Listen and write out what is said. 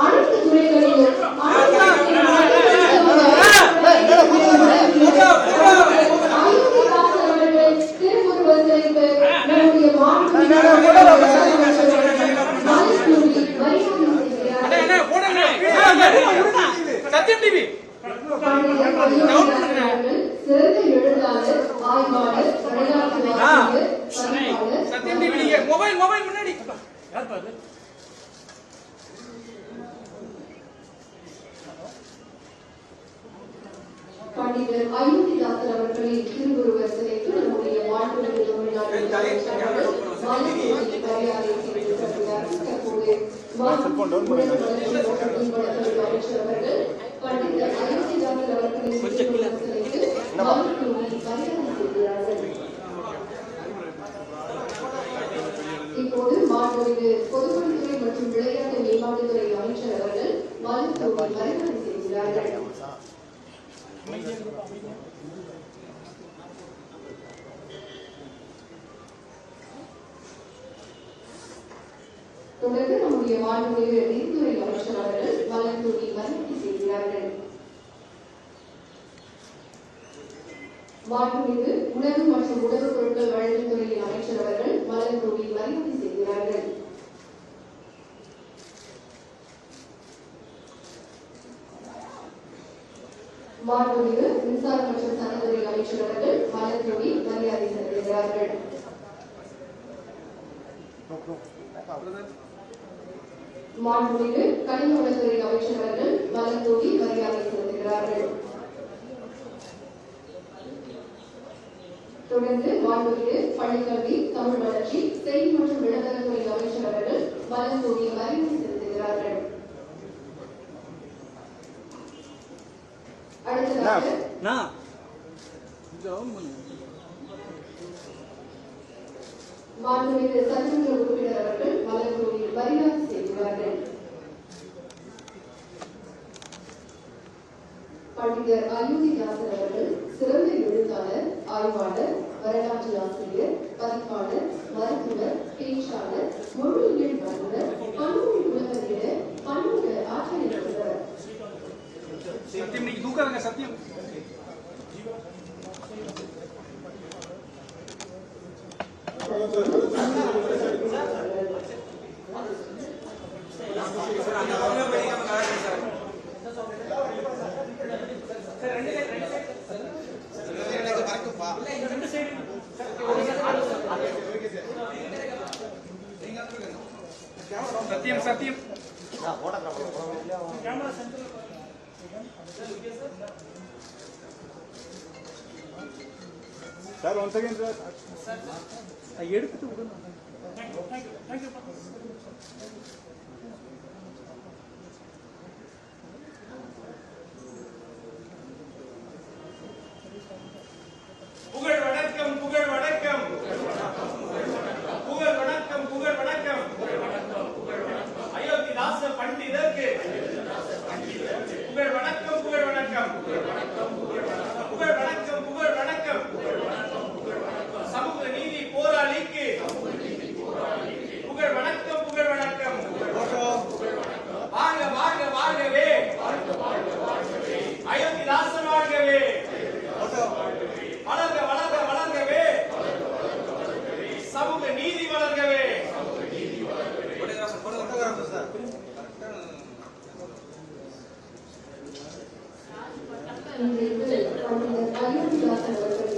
அனைத்து துறைகளிலும் சிறந்த எழுத்தாளர், ஆய்வாளர், மொபைல் முன்னாடி பண்டிதர் அயோத்திதாசர் அவர்களின் திருவுருவர் சிலைக்கு நம்முடைய வாழ்வுடைய தமிழ்நாடு மரியாதை செய்து தருகிறார். தற்போது அமைச்சர் பண்டிதர் அயோத்திதாசர் அவர்களின் திருவுருவர் சிலைக்கு மரியாதை செய்கிறார்கள். இப்போது மாண்புமிகு பொதுப்பணித்துறை மற்றும் விளையாட்டு மேம்பாட்டுத்துறை அமைச்சர் அவர்கள் மலர் மரியாதை செய்கிறார்கள். தொடர்ந்து நம்முடைய மாண்புமிகு நிதித்துறை அமைச்சர் அவர்கள் மலர் தூவி மரியாதை செய்கிறார்கள். மாண்புமிகு உணவு மற்றும் உணவுப் பொருட்கள் வழங்கும் துறையின் அமைச்சர் அவர்கள் மலர் தூவி மரியாதை செய்கிறார்கள். மாண்புமிகு மின்சார மற்றும் சட்டத்துறை அமைச்சர் அவர்கள் மலர் தூவி மரியாதை செலுத்துகிறார்கள். மாண்புமிகு கனிம வளத்துறை அமைச்சர் அவர்கள் மலர் தூவி மரியாதை செலுத்துகிறார்கள். தொடர்ந்து மாண்புமிகு பள்ளிக்கல்வி, தமிழ் வளர்ச்சி, செய்தி மற்றும் விளம்பரத்துறை அமைச்சர் அவர்கள் மலர் தூவி மரியாதை செலுத்துகிறார்கள். அடுத்ததாக மாண்புமிகு சட்டமன்ற உறுப்பினர் அவர்கள் மலர் தூவி மரியாதை செய்கிறார்கள். பண்டிதர் அயோத்திதாசர் அவர்கள் சிறந்த எழுத்தாளர், ஆய்வாளர், வரலாற்று ஆசிரியர், பதிப்பாளர், மருத்துவர், பேச்சாளர், மொழியியல் வல்லுநர், பன்மொழி புலவரிடர், பன்முக ஆற்றல் பெற்றவர். சத்தியம் சத்தியம் சத்தியம் சார் ஒன் செகண்ட் சார் எடுத்துட்டு விடணும். புகழ் வணக்கம், புகழ் வணக்கம், புகழ் வணக்கம், புகழ் வணக்கம். அயோத்திதாச பண்டிதருக்கு புகழ் வணக்கம், புகழ் வணக்கம், புகழ் வணக்கம், புகழ் வணக்கம். சமூக நீதி போராளிக்கு புகழ் வணக்கம், புகழ் வணக்கம். வாழ்க வாழ்க வாழ்கவே, அயோத்திதாசன் வாழ்கவே, வளர்க வளர்க வளர்கவே, சமூக நீதி வளர்கவே. அயோத்திதாசர் அவர்கள்